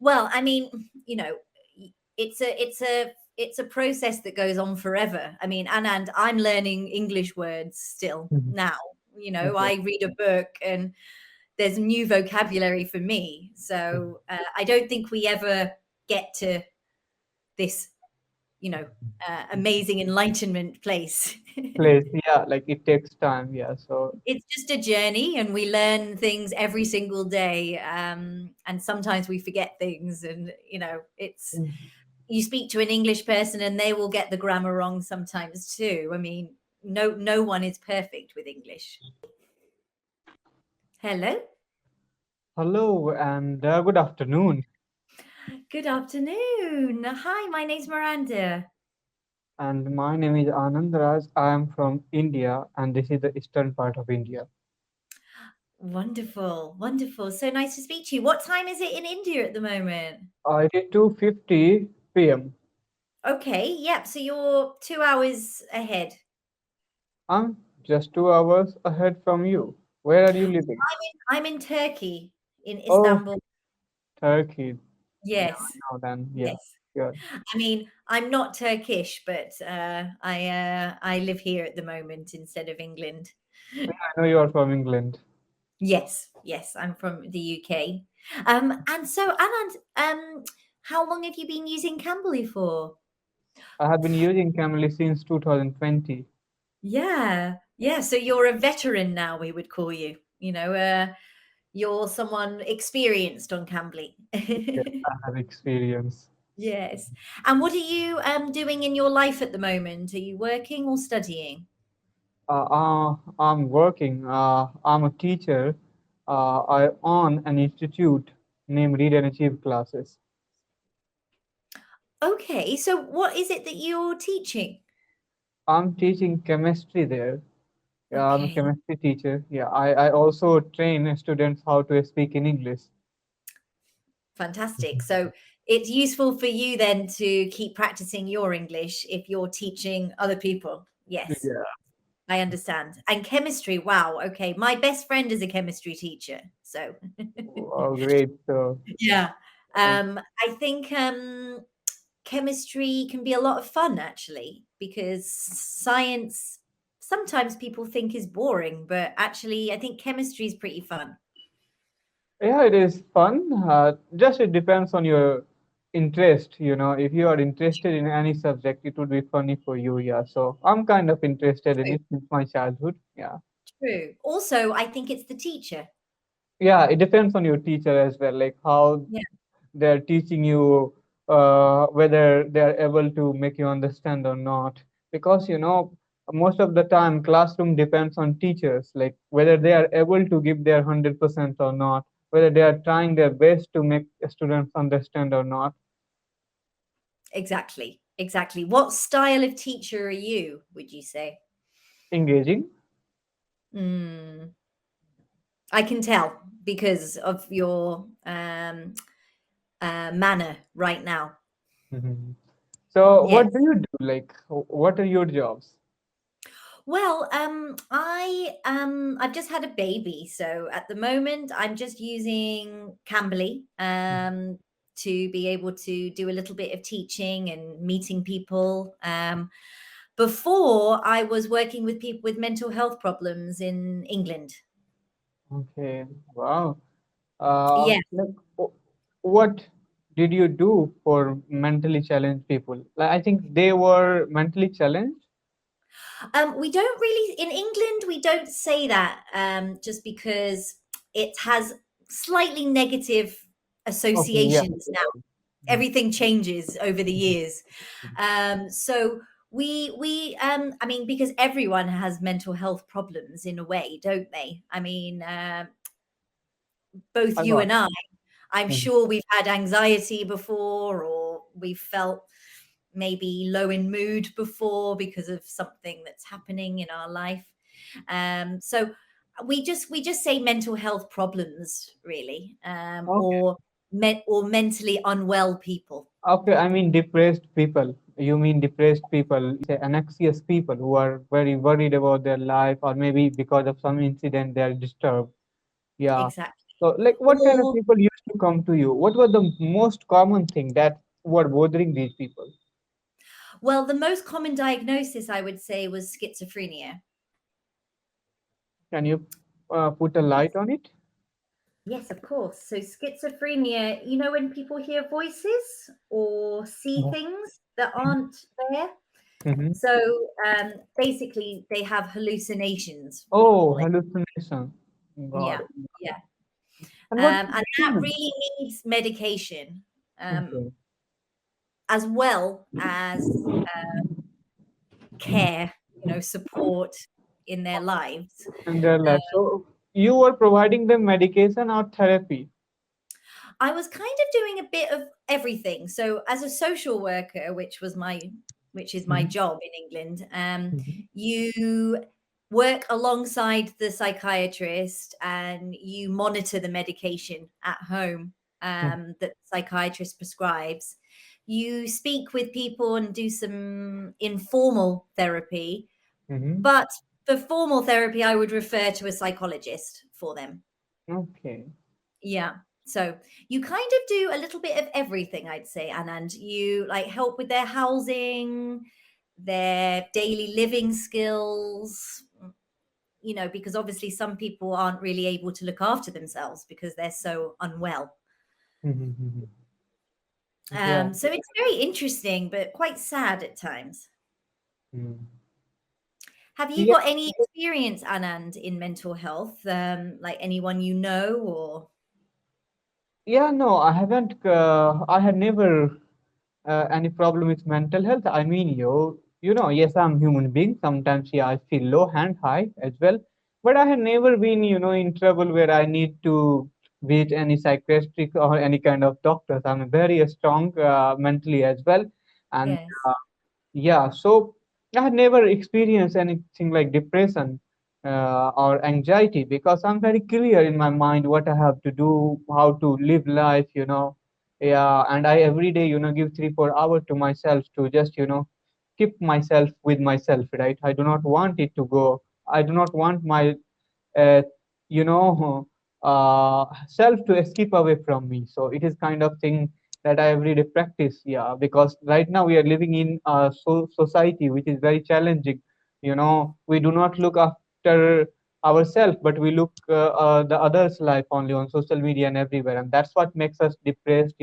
Well, I mean, you know, it's a process that goes on forever. I mean, and I'm learning English words still Mhm. now. You know, Okay. I read a book and there's new vocabulary for me. So I don't think we ever get to this, amazing enlightenment place. Place, yeah, like it takes time. Yeah. So It's just a journey, and we learn things every single day. And sometimes we forget things, and it's mm, you speak to an English person, and they will get the grammar wrong sometimes too. I mean, no one is perfect with English. Hello, hello and good afternoon. good afternoon. Hi, my name's Miranda. And my name is Anand Raj. I am from India, and this is the eastern part of India. Wonderful, wonderful. So nice to speak to you. What time is it in India at the moment? It is 2:50 p.m. Okay, yep. So you're 2 hours ahead. I'm just 2 hours ahead from you. Where are you living? I'm in Turkey, in Oh, Istanbul. Turkey. Yeah, I Yes, know then. Yeah, yes. good. I mean, I'm not Turkish, but I live here at the moment instead of England. I know you are from England. Yes, yes. I'm from the UK. And so, Anand, how long have you been using Cambly for? I have been using Cambly since 2020. Yeah, yeah. So you're a veteran now, we would call you. You're someone experienced on Cambly. Yes, I have experience. Yes. And what are you doing in your life at the moment? Are you working or studying? I'm working. I'm a teacher. I own an institute named Read and Achieve Classes. Okay, so what is it that you're teaching? I'm teaching chemistry there. Yeah, I'm a Okay, chemistry teacher. Yeah, I also train students how to speak in English. fantastic. So it's useful for you then to keep practicing your English if you're teaching other people. Yes, Yeah. I understand. And chemistry, wow. Okay, my best friend is a chemistry teacher. So Oh, great. So, yeah, um, I think chemistry can be a lot of fun actually, because science sometimes people think is boring, but actually I think chemistry is pretty fun. yeah, it is fun. Just it depends on your interest. If you are interested in any subject, it would be funny for you. Yeah. So I'm kind of interested in True, it since my childhood. Yeah. true. Also, I think it's the teacher. Yeah, it depends on your teacher as well, like how Yeah, they're teaching you, whether they're able to make you understand or not. Because, most of the time, classroom depends on teachers, like whether they are able to give their 100% or not, whether they are trying their best to make students understand or not. exactly, exactly. What style of teacher are you, would you say? Engaging. Mm, I can tell because of your manner right now. Mhm. So, what do Yes. you do? Like, what are your jobs? Well, I've just had a baby, so at the moment I'm just using Cambly to be able to do a little bit of teaching and meeting people. Before I was working with people with mental health problems in England. Okay, wow. Yeah. Like, what did you do for mentally challenged people? Like, I think they were mentally challenged. We don't really, in England, we don't say that just because it has slightly negative Okay, yeah. associations now. Mhm. Everything changes over the years. So I mean, because everyone has mental health problems in a way, don't they? I mean, both A you lot. and I'm Mhm. sure we've had anxiety before, or we've felt maybe low in mood before because of something that's happening in our life. So we just say mental health problems, really, Okay. or mentally unwell people. Okay, I mean depressed people. You mean depressed people, say anxious people who are very worried about their life, or maybe because of some incident they are disturbed. Yeah. Exactly. So, like, what kind of Or, people used to come to you? What was the most common thing that were bothering these people? well, the most common diagnosis I would say was schizophrenia. Can you put a light on it? Yes, of course. So schizophrenia, you know, when people hear voices or see Oh. things that aren't there. Mm-hmm. So basically, they have hallucinations, we Oh, call it. hallucination. Got Yeah, it. yeah. And what's the And that treatment? really needs medication, Okay. as well as care, you know, support in their lives. In their life. So you were providing them medication or therapy? I was kind of doing a bit of everything. So as a social worker, which is my Mm-hmm. job in England, Mm-hmm. you work alongside the psychiatrist and you monitor the medication at home that the psychiatrist prescribes. You speak with people and do some informal therapy, Mm-hmm. but for formal therapy, I would refer to a psychologist for them. Okay. Yeah. So you kind of do a little bit of everything, I'd say, Anand. You like help with their housing, their daily living skills, you know, because obviously some people aren't really able to look after themselves because they're so unwell. Mm-hmm. Yeah. So it's very interesting, but quite sad at times. Mm. Have you Yeah. got any experience, Anand, in mental health? Like anyone you know, or Yeah, no, I haven't. I had never any problem with mental health. I mean, yes, I'm human being. Sometimes, yeah, I feel low and high as well. But I have never been, in trouble where I need to visit any psychiatric or any kind of doctors. I'm very strong mentally as well, and yes, yeah, so I had never experienced anything like depression or anxiety because I'm very clear in my mind what I have to do, how to live life. Yeah, and I every day, give 3, 4 hours to myself to just, keep myself with myself, right? I do not want it to go. I do not want my uh, self to escape away from me. So it is kind of thing that I every day practice. Yeah, because right now we are living in a society which is very challenging. We do not look after ourselves, but we look the others' life only on social media and everywhere, and that's what makes us depressed.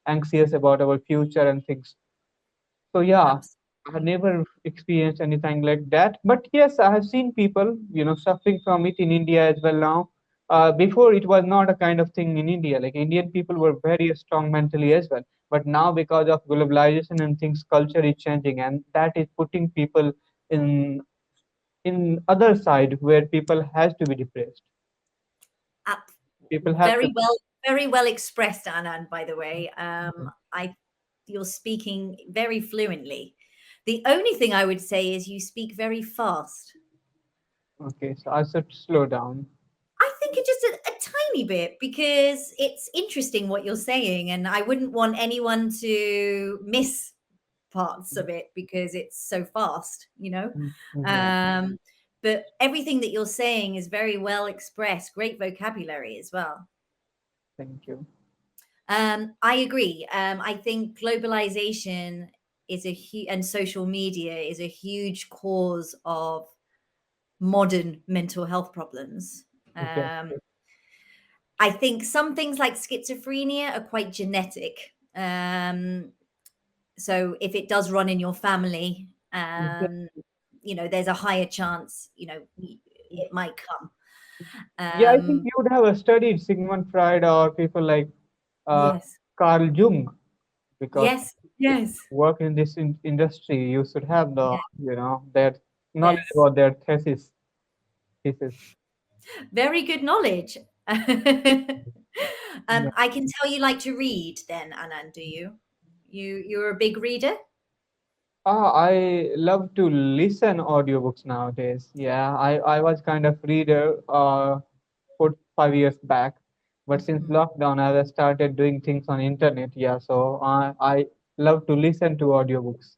Anxious about our future and things. So yeah, I have absolutely. never experienced anything like that. But yes, I have seen people, suffering from it in India as well now. Before it was not a kind of thing in India. Like Indian people were very strong mentally as well. But now because of globalization and things, culture is changing, and that is putting people in other side where people has to be depressed. Ap- People have to. very well expressed, Anand, by the way. I You're speaking very fluently. The only thing I would say is you speak very fast. Okay, so I should slow down. I think it just a tiny bit because it's interesting what you're saying, and I wouldn't want anyone to miss parts of it because it's so fast, you know. Yeah, Um, but everything that you're saying is very well expressed, great vocabulary as well. thank you. I agree. I think globalization is and social media is a huge cause of modern mental health problems. Yes, Um, yes, I think some things like schizophrenia are quite genetic. So if it does run in your family, yes. you know, there's a higher chance, you know, it might come. Yeah, I think Um, you would have studied Sigmund Freud or people like uh, yes, Carl Jung because yes, if you yes, work in this industry, you should have their knowledge yes. about their thesis. Very good knowledge. Yeah. I can tell you like to read then, Anand, do you? You're a big reader? I love to listen audiobooks nowadays. Yeah, I was kind of reader 4, 5 years back, but since Mhm. lockdown, I started doing things on internet. Yeah, so I love to listen to audiobooks.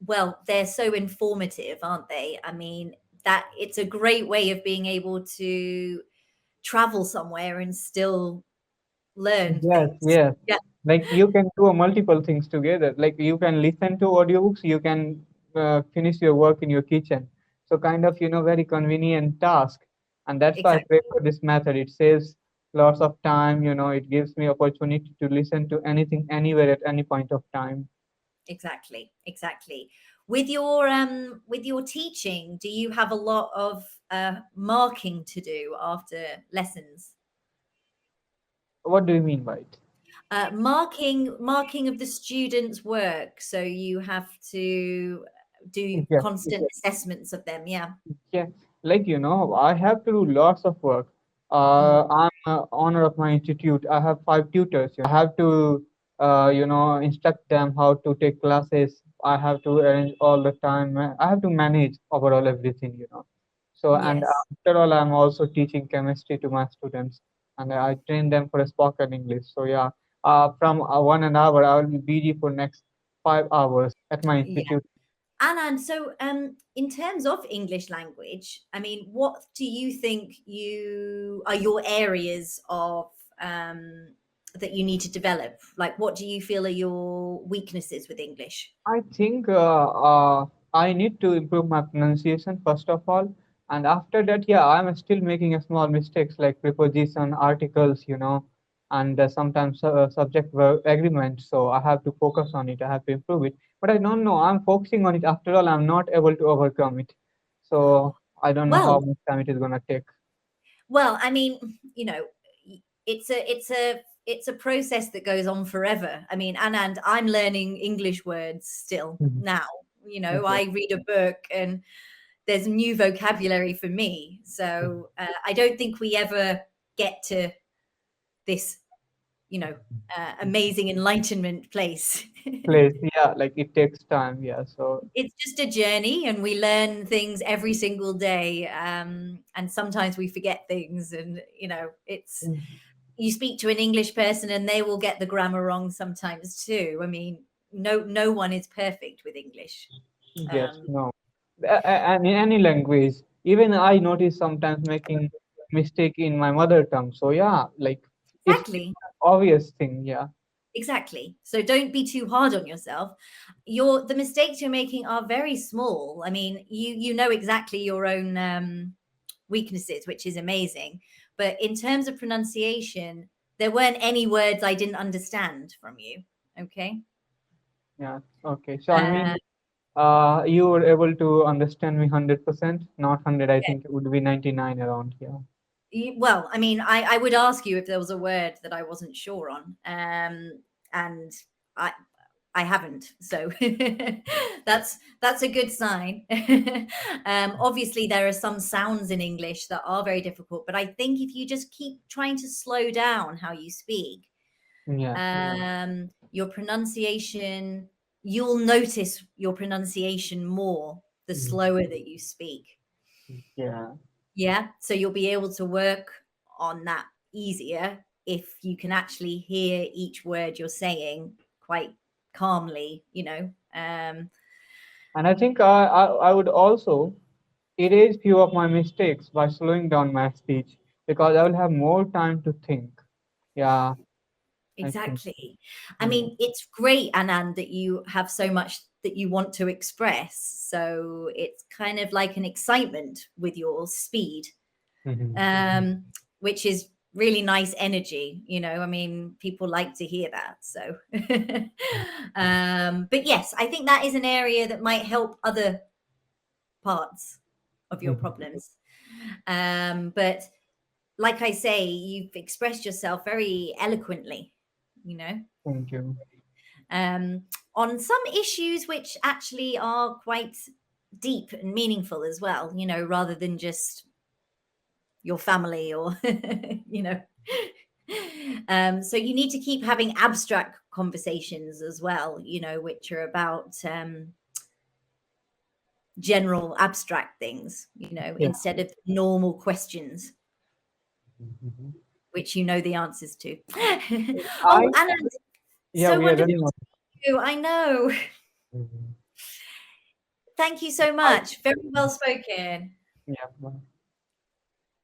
Well, they're so informative, aren't they? I mean, that it's a great way of being able to travel somewhere and still learn Yes, things. yes. Yeah, Like you can do a multiple things together. Like you can listen to audiobooks, you can finish your work in your kitchen. So kind of, very convenient task. And that's why I exactly. prefer this method. It saves lots of time, it gives me opportunity to listen to anything, anywhere at any point of time. Exactly, exactly. With your teaching, do you have a lot of marking to do after lessons? What do you mean by it? Marking of the students' work, so you have to do Yeah. constant assessments of them. Yeah. Yeah, like I have to do lots of work. Mm. I'm owner of my institute. I have 5 tutors. I have to, instruct them how to take classes. I have to arrange all the time. I have to manage overall everything. So, and Yes. after all, I'm also teaching chemistry to my students, and I train them for spoken English. So yeah, from 1 hour, I will be busy for next 5 hours at my Yeah. institute. And so, in terms of English language, I mean, what do you think you are your areas of that you need to develop? Like, what do you feel are your weaknesses with English? I think I need to improve my pronunciation first of all, and after that, yeah, I'm still making a small mistakes like preposition, articles, and sometimes subject verb agreement. So I have to focus on it. I have to improve it. But I don't know. I'm focusing on it. After all, I'm not able to overcome it. So I don't know how Well, much time it is gonna take. I mean, you know, it's a process that goes on forever. I mean, and I'm learning English words still Mhm. now. You know, Okay. I read a book and there's new vocabulary for me. So I don't think we ever get to this, you know, amazing enlightenment place. Place, yeah, like it takes time. Yeah. So. It's just a journey, and we learn things every single day. And sometimes we forget things, and it's you speak to an English person, and they will get the grammar wrong sometimes too. I mean, no one is perfect with English. Yes, Um, no. And in any language, even I notice sometimes making mistake in my mother tongue. So yeah, like it's exactly. obvious thing. Yeah. Exactly. So don't be too hard on yourself. The mistakes you're making are very small. I mean, you know exactly your own weaknesses, which is amazing. But in terms of pronunciation, there weren't any words I didn't understand from you. Okay. Yeah. Okay. So I Uh, mean, you were able to understand me 100%, not 100. I think it would be 99 around. Yeah. well, I mean, I would ask you if there was a word that I wasn't sure on, and I I haven't, so that's a good sign. Obviously, there are some sounds in English that are very difficult, but I think if you just keep trying to slow down how you speak, Yeah. your pronunciation, you'll notice your pronunciation more the Mhm. slower that you speak. Yeah. Yeah. So you'll be able to work on that easier if you can actually hear each word you're saying quite calmly, And I think I would also erase few of my mistakes by slowing down my speech because I will have more time to think. Yeah. I think. Exactly. I Yeah. mean, it's great, Anand, that you have so much that you want to express. So it's kind of like an excitement with your speed, Mhm. um, which is really nice energy. I mean, people like to hear that. So, but yes, I think that is an area that might help other parts of your Mhm. problems. But like I say, you've expressed yourself very eloquently, you know, Thank you. um, on some issues which actually are quite deep and meaningful as well, rather than just your family or, you know. So you need to keep having abstract conversations as well, which are about general abstract things, Yeah. instead of normal questions, Mhm. which you know the answers to. I Oh, Anna, Yeah, so we are wonderful running out. to meet you. I know. Mhm. Thank you so I much. Very well spoken. Yeah. Bye.